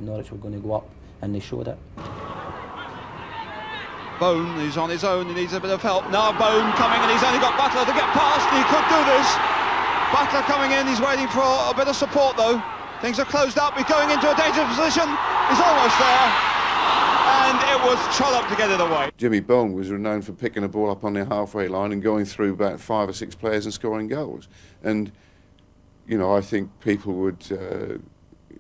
Norwich were going to go up, and they showed it. Bone is on his own, he needs a bit of help. Now Bone coming, and he's only got Butler to get past, and he could do this. Butler coming in, he's waiting for a bit of support though. Things are closed up, he's going into a dangerous position. He's almost there, and it was Trollope to get it away. Jimmy Bone was renowned for picking a ball up on the halfway line and going through about 5 or 6 players and scoring goals. And, you know, I think people would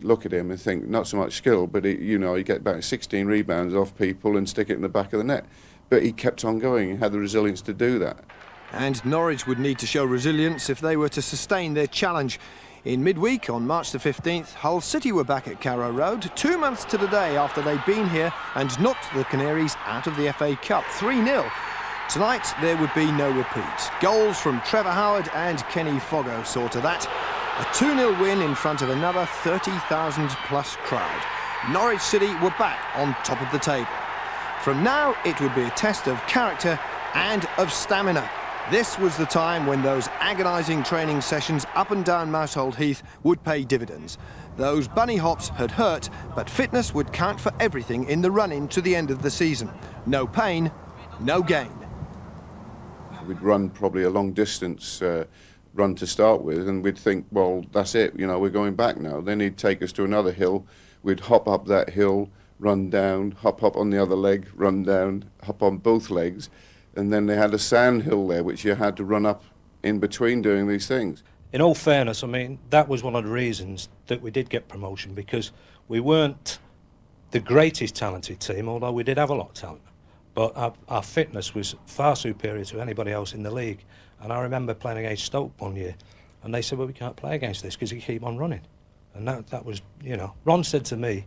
look at him and think not so much skill, but you know, he get about 16 rebounds off people and stick it in the back of the net. But he kept on going and had the resilience to do that. And Norwich would need to show resilience if they were to sustain their challenge. In midweek, on March the 15th, Hull City were back at Carrow Road 2 months to the day after they'd been here and knocked the Canaries out of the FA Cup 3-0. Tonight, there would be no repeat. Goals from Trevor Howard and Kenny Foggo saw to that. A 2-0 win in front of another 30,000 plus crowd. Norwich City were back on top of the table. From now, it would be a test of character and of stamina. This was the time when those agonising training sessions up and down Mousehold Heath would pay dividends. Those bunny hops had hurt, but fitness would count for everything in the run-in to the end of the season. No pain, no gain. We'd run probably a long distance run to start with, and we'd think, well, that's it, you know, we're going back now. Then he'd take us to another hill, we'd hop up that hill, run down, hop up on the other leg, run down, hop on both legs, and then they had a sand hill there which you had to run up in between doing these things. In all fairness, I mean, that was one of the reasons that we did get promotion, because we weren't the greatest talented team, although we did have a lot of talent. But our fitness was far superior to anybody else in the league. And I remember playing against Stoke one year, and they said, well, we can't play against this because you keep on running. And that was, you know, Ron said to me,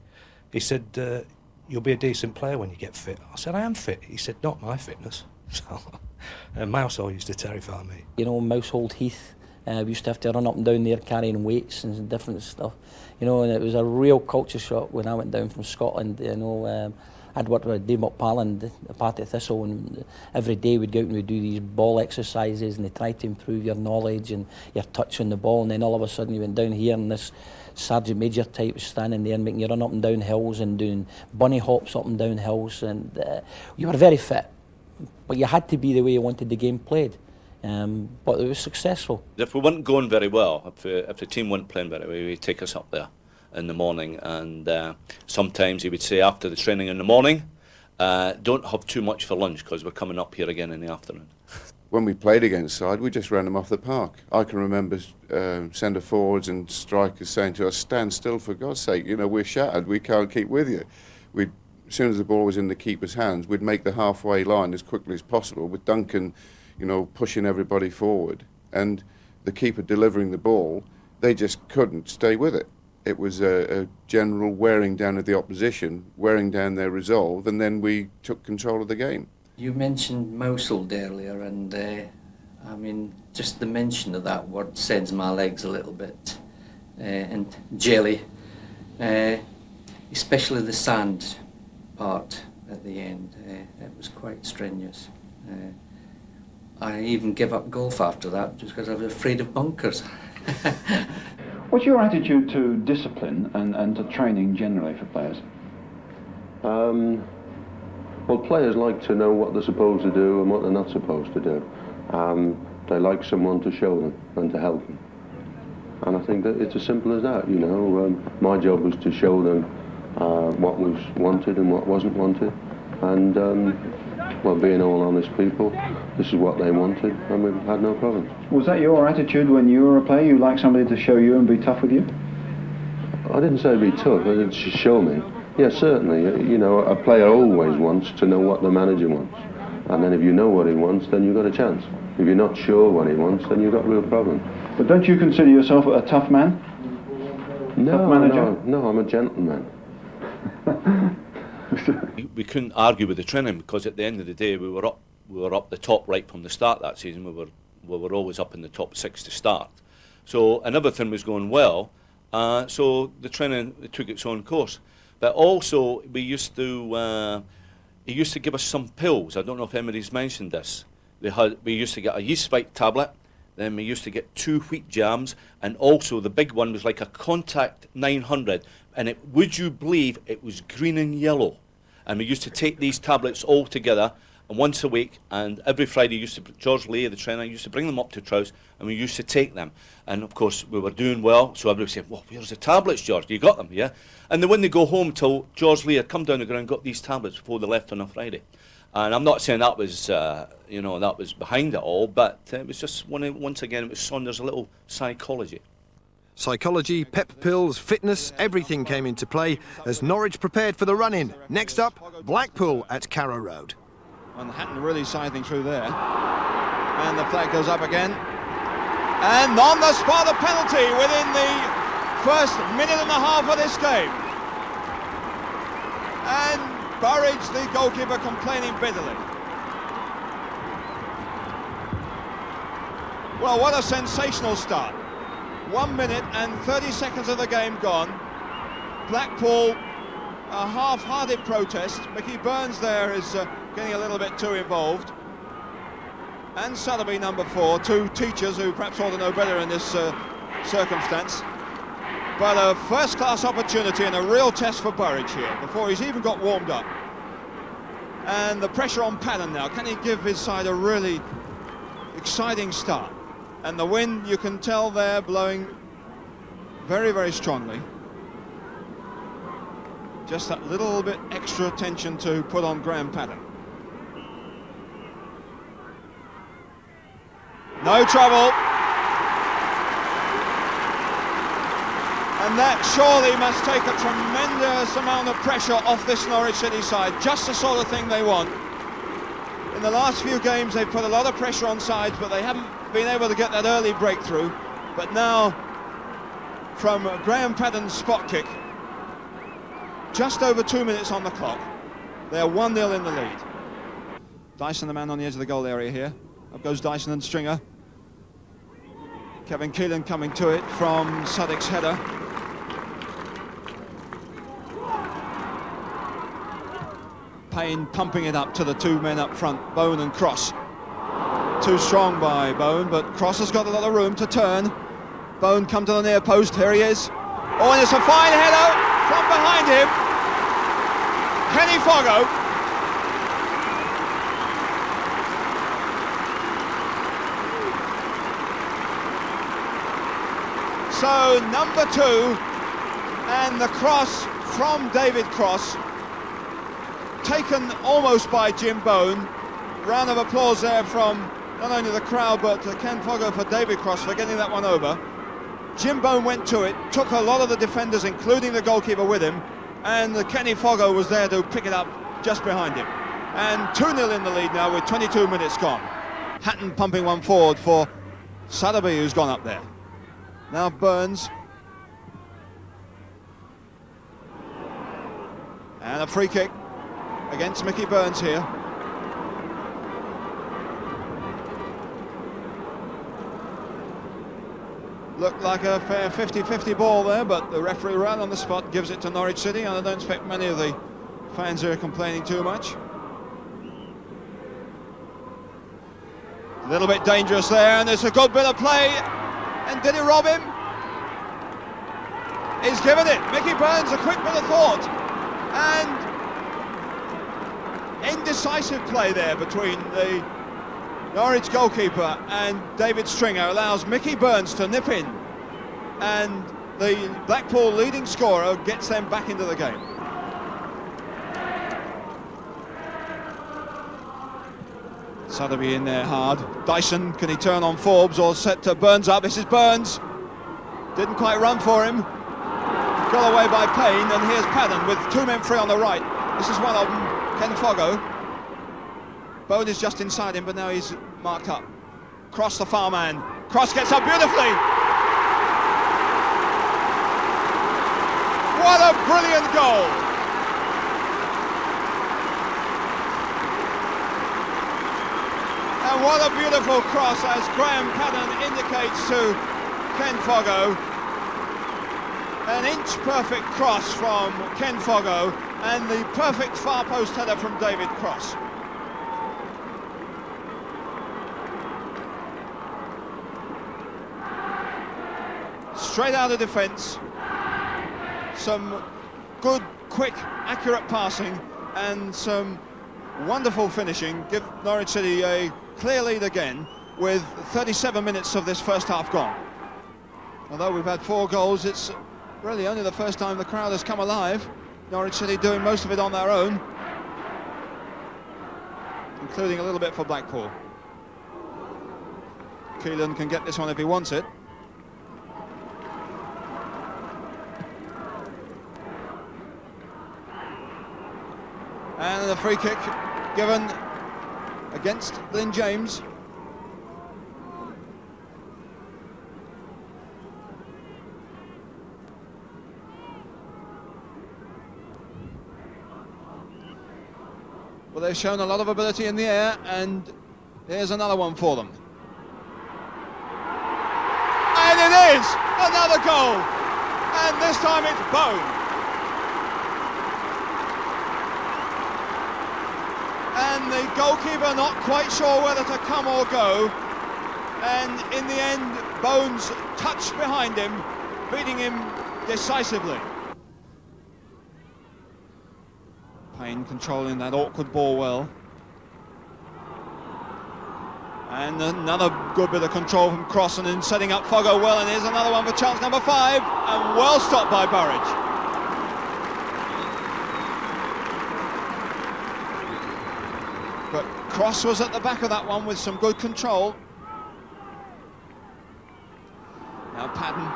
he said, you'll be a decent player when you get fit. I said, I am fit. He said, not my fitness. So, Mousehole used to terrify me. You know, Mousehold Heath, we used to have to run up and down there carrying weights and different stuff. You know, and it was a real culture shock when I went down from Scotland. You know, I'd worked with Dave McParland, a part of Thistle, and every day we'd go out and we'd do these ball exercises, and they tried to improve your knowledge and your touch on the ball, and then all of a sudden you went down here and this Sergeant Major type was standing there and making you run up and down hills and doing bunny hops up and down hills, and you were very fit, but you had to be the way you wanted the game played. But it was successful. If we weren't going very well, if the team weren't playing very well, he'd take us up there in the morning, and sometimes he would say after the training in the morning, don't have too much for lunch because we're coming up here again in the afternoon. When we played against side, we just ran them off the park. I can remember centre forwards and strikers saying to us, stand still for God's sake, you know, we're shattered, we can't keep with you. As soon as the ball was in the keeper's hands, we'd make the halfway line as quickly as possible, with Duncan, you know, pushing everybody forward, and the keeper delivering the ball. They just couldn't stay with it. It was a general wearing down of the opposition, wearing down their resolve, and then we took control of the game. You mentioned Mousehold earlier, and I mean, just the mention of that word sends my legs a little bit. And jelly, especially the sand part at the end, it was quite strenuous. I even gave up golf after that just because I was afraid of bunkers. What's your attitude to discipline and to training generally for players? Well, players like to know what they're supposed to do and what they're not supposed to do. They like someone to show them and to help them. And I think that it's as simple as that, you know. My job was to show them what was wanted and what wasn't wanted. And, well, being all honest people, this is what they wanted, and we've had no problem. Was that your attitude when you were a player? You like somebody to show you and be tough with you? I didn't say be tough, I didn't show me. Yeah, certainly. You know, a player always wants to know what the manager wants. And then if you know what he wants, then you've got a chance. If you're not sure what he wants, then you've got a real problem. But don't you consider yourself a tough man? No, tough manager? No, I'm a gentleman. We couldn't argue with the training, because at the end of the day we were up the top right from the start that season. We were always up in the top 6 to start. So, and everything was going well. So the training took its own course. But also he used to give us some pills. I don't know if anybody's mentioned this. We used to get a yeast spike tablet, then we used to get 2 wheat jams, and also the big one was like a Contact 900. and would you believe it was green and yellow? And we used to take these tablets all together, and once a week, and every Friday, George Lee, the trainer, used to bring them up to Trouse, and we used to take them. And of course, we were doing well, so everybody said, well, where's the tablets, George? You got them, yeah? And then when they go home, till George Lee had come down the ground and got these tablets before they left on a Friday. And I'm not saying that was, that was behind it all, but it was just, once again, it was Saunders' a little psychology. Psychology, pep pills, fitness, everything came into play as Norwich prepared for the run-in. Next up, Blackpool at Carrow Road. And Hatton really scything through there. And the flag goes up again. And on the spot, a penalty within the first minute and a half of this game. And Burridge, the goalkeeper, complaining bitterly. Well, what a sensational start. 1 minute and 30 seconds of the game gone. Blackpool, a half-hearted protest. Mickey Burns there is getting a little bit too involved. And Sotheby, number 4, 2 teachers who perhaps ought to know better in this circumstance. But a first-class opportunity and a real test for Burridge here before he's even got warmed up. And the pressure on Padden now. Can he give his side a really exciting start? And the wind, you can tell there, blowing very, very strongly. Just that little bit extra attention to put on Graham Padden. No trouble. And that surely must take a tremendous amount of pressure off this Norwich City side. Just the sort of thing they want. In the last few games, they've put a lot of pressure on sides, but they haven't been able to get that early breakthrough. But now, from Graham Padden's spot kick, just over 2 minutes on the clock, they're 1-0 in the lead. Dyson, the man on the edge of the goal area here. Up goes Dyson and Stringer. Kevin Keelan coming to it from Suddick's header. Payne pumping it up to the 2 men up front, Bone and Cross. Too strong by Bone, but Cross has got a lot of room to turn. Bone come to the near post, here he is. Oh, and it's a fine header from behind him. Kenny Foggo. So, number 2, and the cross from David Cross, taken almost by Jim Bone. Round of applause there from not only the crowd, but Ken Foggo for David Cross for getting that one over. Jim Bone went to it, took a lot of the defenders, including the goalkeeper, with him, and Kenny Foggo was there to pick it up just behind him. And 2-0 in the lead now with 22 minutes gone. Hatton pumping one forward for Sotheby, who's gone up there. Now Burns. And a free kick against Mickey Burns here. Looked like a fair 50-50 ball there, but the referee right on the spot gives it to Norwich City, and I don't expect many of the fans here complaining too much. A little bit dangerous there, and there's a good bit of play. And did he rob him? He's given it. Mickey Burns, a quick bit of thought. And indecisive play there between the Norwich goalkeeper and David Stringer allows Mickey Burns to nip in. And the Blackpool leading scorer gets them back into the game. Sotheby in there hard. Dyson, can he turn on Forbes or set Burns up? This is Burns. Didn't quite run for him. Got away by Payne, and here's Padden with 2 men free on the right. This is one of them, Ken Foggo. Bone is just inside him, but now he's marked up. Cross the far man. Cross gets up beautifully. What a brilliant goal. And what a beautiful cross, as Graham Padden indicates to Ken Foggo. An inch-perfect cross from Ken Foggo, and the perfect far post header from David Cross. Straight out of defence. some good, quick, accurate passing and some wonderful finishing give Norwich City a clear lead again with 37 minutes of this first half gone. Although we've had 4 goals, it's really only the first time the crowd has come alive. Norwich City doing most of it on their own, including a little bit for Blackpool. Keelan can get this one if he wants it. And the free kick given against Lynn James. Well, they've shown a lot of ability in the air, and here's another one for them. And it is another goal, and this time it's Bone. And the goalkeeper not quite sure whether to come or go, and in the end Bones touched behind him, beating him decisively. Payne controlling that awkward ball well. And another good bit of control from Crossan and setting up Foggo well, and here's another one for chance number 5, and well stopped by Burridge. But Cross was at the back of that one with some good control. Now Padden.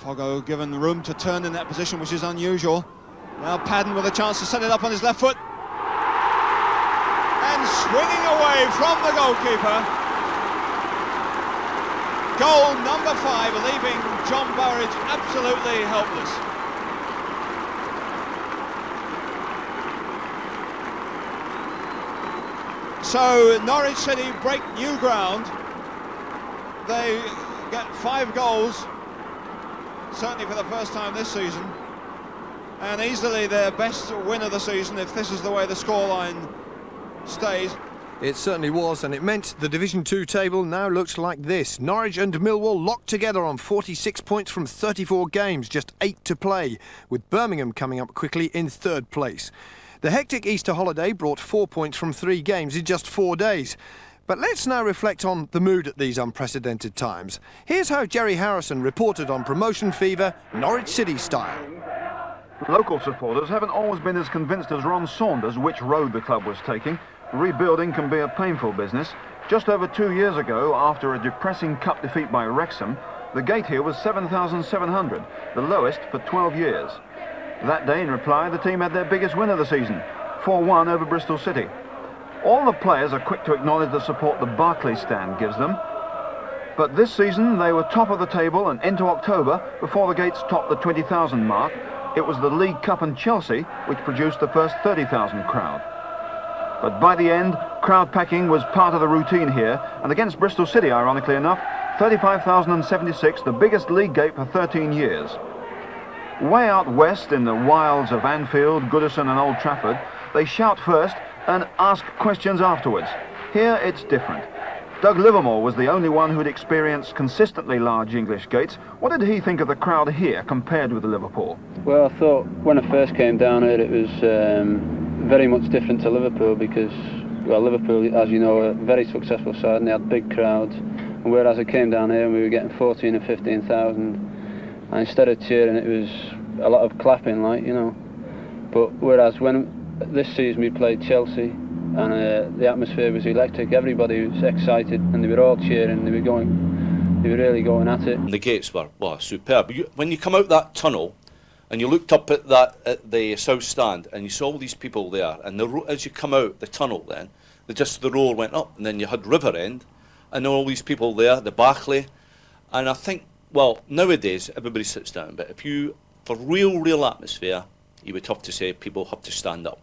Foggo given room to turn in that position, which is unusual. Now Padden with a chance to set it up on his left foot. And swinging away from the goalkeeper. Goal number 5, leaving John Burridge absolutely helpless. So Norwich City break new ground. They get 5 goals, certainly for the first time this season, and easily their best win of the season if this is the way the scoreline stays. It certainly was, and it meant the Division 2 table now looks like this. Norwich and Millwall locked together on 46 points from 34 games, just 8 to play, with Birmingham coming up quickly in 3rd place. The hectic Easter holiday brought 4 points from 3 games in just 4 days. But let's now reflect on the mood at these unprecedented times. Here's how Jerry Harrison reported on promotion fever, Norwich City style. Local supporters haven't always been as convinced as Ron Saunders which road the club was taking. Rebuilding can be a painful business. Just over 2 years ago, after a depressing cup defeat by Wrexham, the gate here was 7,700, the lowest for 12 years. That day, in reply, the team had their biggest win of the season, 4-1 over Bristol City. All the players are quick to acknowledge the support the Barclays stand gives them. But this season, they were top of the table and into October, before the gates topped the 20,000 mark. It was the League Cup and Chelsea which produced the first 30,000 crowd. But by the end, crowd packing was part of the routine here, and against Bristol City, ironically enough, 35,076, the biggest league gate for 13 years. Way out west in the wilds of Anfield, Goodison and Old Trafford, they shout first and ask questions afterwards. Here it's different. Doug Livermore was the only one who'd experienced consistently large English gates. What did he think of the crowd here compared with Liverpool? Well, I thought when I first came down here it was very much different to Liverpool because, well, Liverpool, as you know, are a very successful side and they had big crowds. And whereas I came down here and we were getting 14 and 15,000, and instead of cheering it was a lot of clapping, like, you know. But whereas when this season we played Chelsea and the atmosphere was electric, everybody was excited and they were all cheering, they were really going at it. The gates were, well, superb. When you come out that tunnel and you looked up at the south stand and you saw all these people there, and as you come out the tunnel then, the roar went up, and then you had River End and all these people there, the Barclay, and I think, well, nowadays everybody sits down, but for real atmosphere, you would have to say people have to stand up.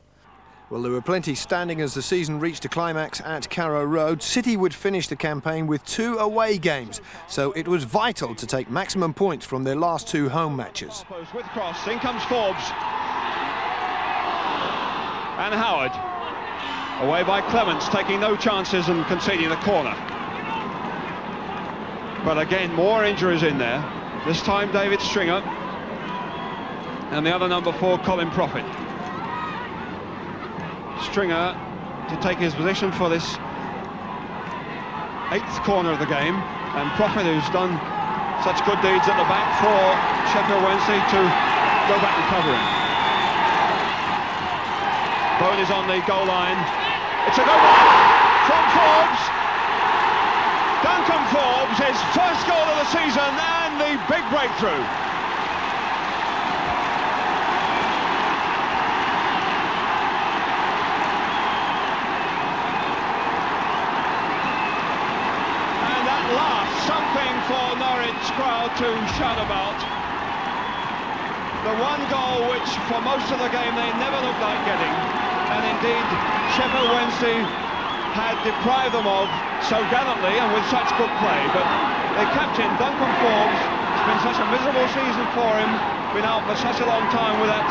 Well, there were plenty standing as the season reached a climax at Carrow Road. City would finish the campaign with 2 away games, so it was vital to take maximum points from their last 2 home matches. With Cross, in comes Forbes. And Howard. Away by Clements, taking no chances and conceding the corner. But again, more injuries in there. This time David Stringer and the other number 4, Colin Prophet. Stringer to take his position for this 8th corner of the game, and Prophet, who's done such good deeds at the back for Sheffield Wednesday, to go back and cover him. Bone is on the goal line. It's a good one from Forbes. Duncan Forbes, his first goal of the season and the big breakthrough. And at last, something for Norwich crowd to shout about. The one goal which for most of the game they never looked like getting, and indeed Sheffield Wednesday had deprived them of so gallantly and with such good play. But their captain, Duncan Forbes, it's been such a miserable season for him, been out for such a long time with that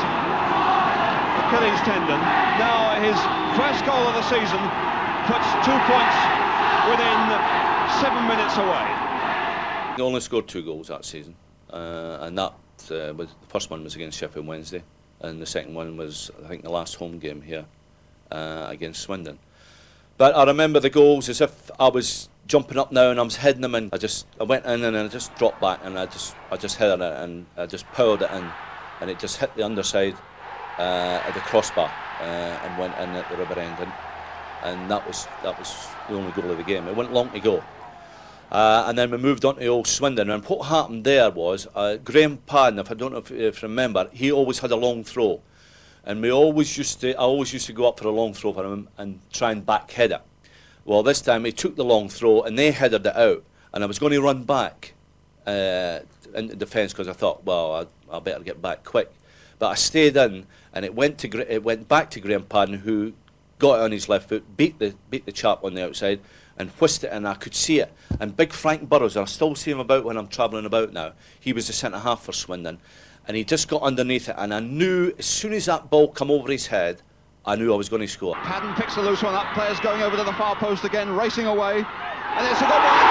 Achilles tendon. Now his first goal of the season puts 2 points within 7 minutes away. They only scored 2 goals that season, and that was, the first one was against Sheffield Wednesday, and the second one was, I think, the last home game here against Swindon. But I remember the goals as if I was jumping up now and I was heading them in. I went in and I just dropped back and I just hit it and I just powered it in, and it just hit the underside of the crossbar and went in at the rubber end, and that was the only goal of the game. It wasn't long to go. And then we moved on to old Swindon, and what happened there was Graham Padden, if I don't know if you remember, he always had a long throw, and I always used to go up for a long throw for him and try and back head it. Well, this time he took the long throw and they headed it out, and I was going to run back into defence because I thought, well, I better get back quick. But I stayed in, and it went back to Graham Padden, who got it on his left foot, beat the chap on the outside, and whisked it, and I could see it. And big Frank Burrows, I still see him about when I'm travelling about now. He was the centre half for Swindon, and he just got underneath it, and I knew as soon as that ball come over his head, I knew I was going to score. Padden picks the loose one up, players going over to the far post again, racing away, and it's a good one.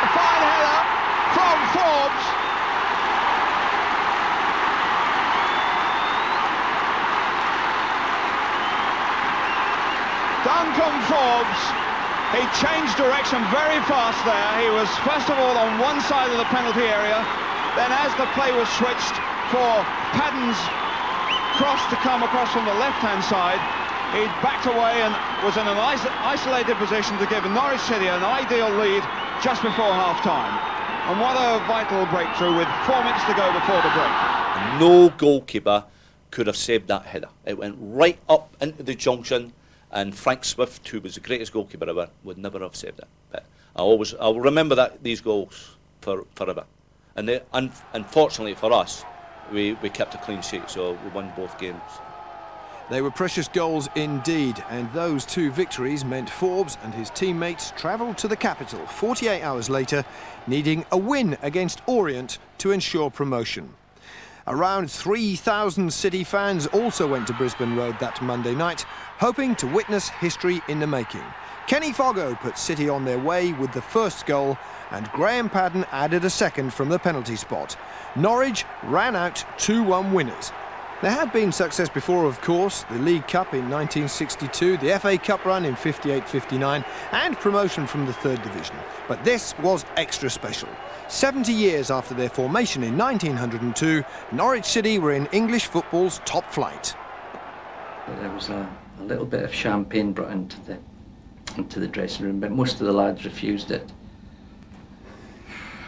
A fine header from Forbes. Duncan Forbes, he changed direction very fast there. He was first of all on one side of the penalty area, then as the play was switched for Padden's cross to come across from the left-hand side, he backed away and was in an isolated position to give Norwich City an ideal lead just before half-time. And what a vital breakthrough with 4 minutes to go before the break. No goalkeeper could have saved that header. It went right up into the junction, and Frank Swift, who was the greatest goalkeeper ever, would never have saved it. But I'll remember these goals forever. And unfortunately for us, we kept a clean sheet, so we won both games. They were precious goals indeed, and those 2 victories meant Forbes and his teammates travelled to the capital 48 hours later, needing a win against Orient to ensure promotion. Around 3,000 City fans also went to Brisbane Road that Monday night, hoping to witness history in the making. Kenny Foggo put City on their way with the first goal, and Graham Padden added a second from the penalty spot. Norwich ran out 2-1 winners. There had been success before, of course, the League Cup in 1962, the FA Cup run in 58-59, and promotion from the 3rd Division. But this was extra special. 70 years after their formation in 1902, Norwich City were in English football's top flight. There was a little bit of champagne brought into the dressing room, but most of the lads refused it.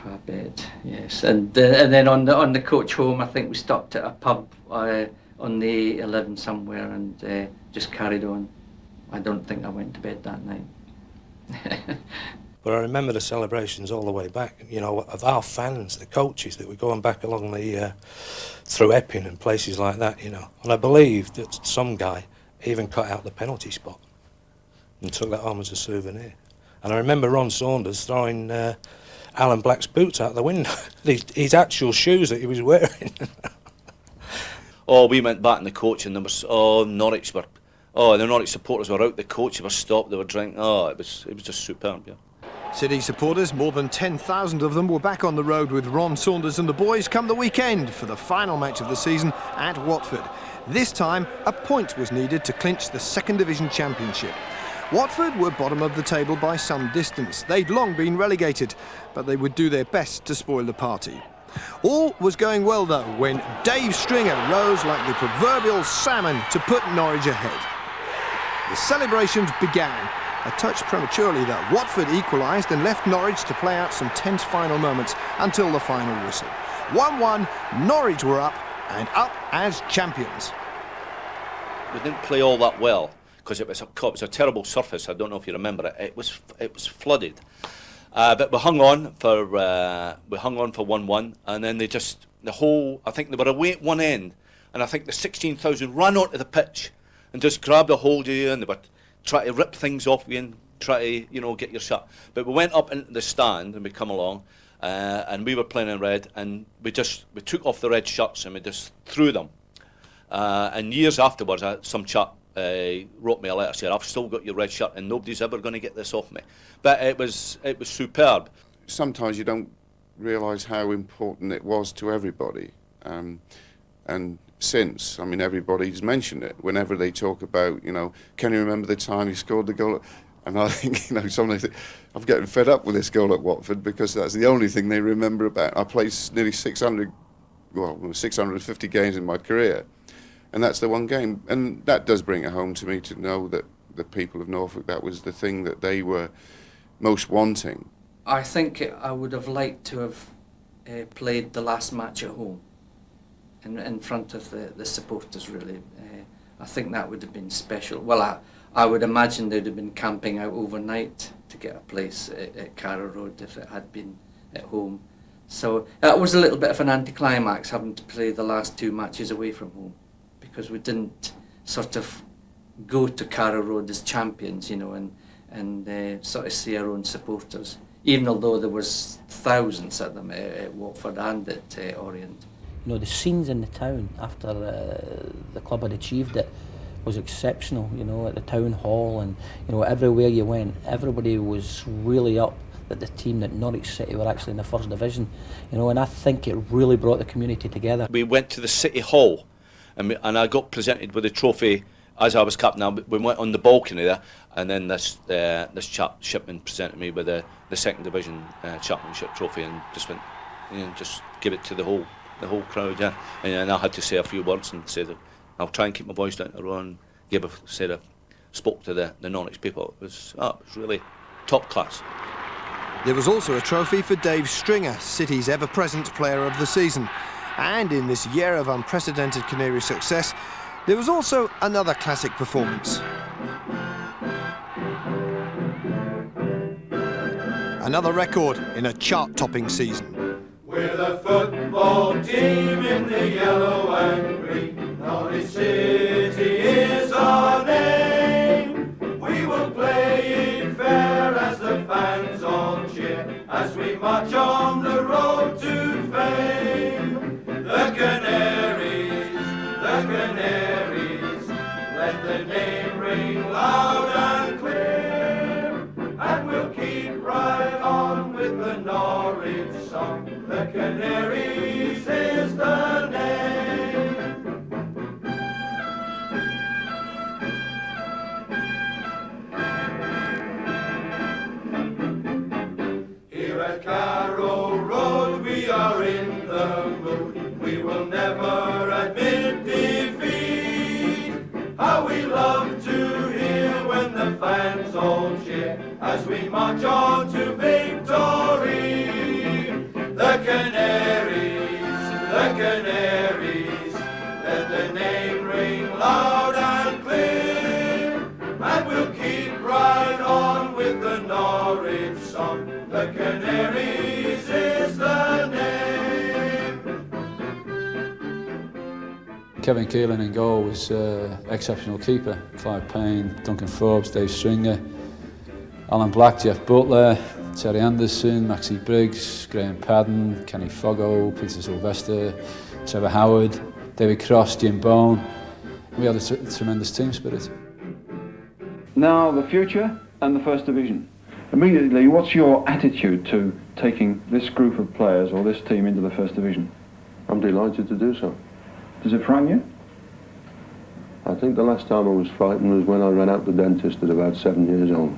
I bet, yes. And then on the coach home, I think we stopped at a pub on the 11 somewhere and just carried on. I don't think I went to bed that night. But I remember the celebrations all the way back, you know, of our fans, the coaches that were going back along the through Epping and places like that, you know. And I believe that some guy even cut out the penalty spot and took that home as a souvenir. And I remember Ron Saunders throwing Alan Black's boots out the window, his actual shoes that he was wearing. Oh, we went back in the coach, and there was the Norwich supporters were out the coach, they were stopped, they were drinking. Oh, it was just superb, yeah. City supporters, more than 10,000 of them, were back on the road with Ron Saunders and the boys come the weekend for the final match of the season at Watford. This time, a point was needed to clinch the Second Division Championship. Watford were bottom of the table by some distance. They'd long been relegated, but they would do their best to spoil the party. All was going well, though, when Dave Stringer rose like the proverbial salmon to put Norwich ahead. The celebrations began. A touch prematurely, though. Watford equalised and left Norwich to play out some tense final moments until the final whistle. 1-1, Norwich were up, and up as champions. We didn't play all that well because it was a terrible surface. I don't know if you remember it. It was flooded, but we hung on for 1-1, and then I think they were away at one end, and I think the 16,000 ran onto the pitch and just grabbed a hold of you, and they were trying to rip things off you and try to get your shot. But we went up into the stand and we come along, and we were playing in red, and we took off the red shirts and we just threw them. And years afterwards, some chap wrote me a letter saying, "I've still got your red shirt and nobody's ever going to get this off me." But it was superb. Sometimes you don't realise how important it was to everybody. And since, I mean, everybody's mentioned it. Whenever they talk about, can you remember the time you scored the goal? And I think, sometimes I'm getting fed up with this goal at Watford because that's the only thing they remember about. I played nearly 650 games in my career, and that's the one game. And that does bring it home to me to know that the people of Norfolk, that was the thing that they were most wanting. I think I would have liked to have played the last match at home in front of the supporters, really. I think that would have been special. Well, I would imagine they'd have been camping out overnight to get a place at Carrow Road if it had been at home. So that was a little bit of an anticlimax, having to play the last two matches away from home, because we didn't sort of go to Carrow Road as champions, and sort of see our own supporters, even although there was thousands of them at Watford and at Orient. The scenes in the town after the club had achieved it was exceptional, at the town hall, and everywhere you went, everybody was really up that the team, that Norwich City were actually in the First Division, and I think it really brought the community together. We went to the City Hall, and I got presented with a trophy as I was captain. We went on the balcony there, and then this chap, Shipman, presented me with the Second Division Championship trophy, and just went, just give it to the whole crowd, yeah. And I had to say a few words and say that I'll try and keep my voice down to Ron. Spoke to the Norwich people. It was really top class. There was also a trophy for Dave Stringer, City's ever-present player of the season. And in this year of unprecedented Canary success, there was also another classic performance. Another record in a chart-topping season. We're the football team in the yellow and green. Norwich City is our name. We will play it fair as the fans all cheer, as we march on the road to fame. The Canaries, let the name ring loud and clear, and we'll keep right on with the Norwich song. The Canaries is the name. Here at Carrow Road we are in the mood. We will never admit defeat. How we love to hear when the fans all cheer, as we march on to victory. The Canaries, let the name ring loud and clear, and we'll keep right on with the Norwich song. The Canaries is the name. Kevin Keelan in goal was exceptional keeper. Clive Payne, Duncan Forbes, Dave Stringer, Alan Black, Jeff Butler, Terry Anderson, Maxie Briggs, Graham Padden, Kenny Foggo, Peter Sylvester, Trevor Howard, David Cross, Jim Bone. We had a tremendous team spirit. Now the future and the First Division. Immediately, what's your attitude to taking this group of players or this team into the First Division? I'm delighted to do so. Does it frighten you? I think the last time I was frightened was when I ran out the dentist at about 7 years old.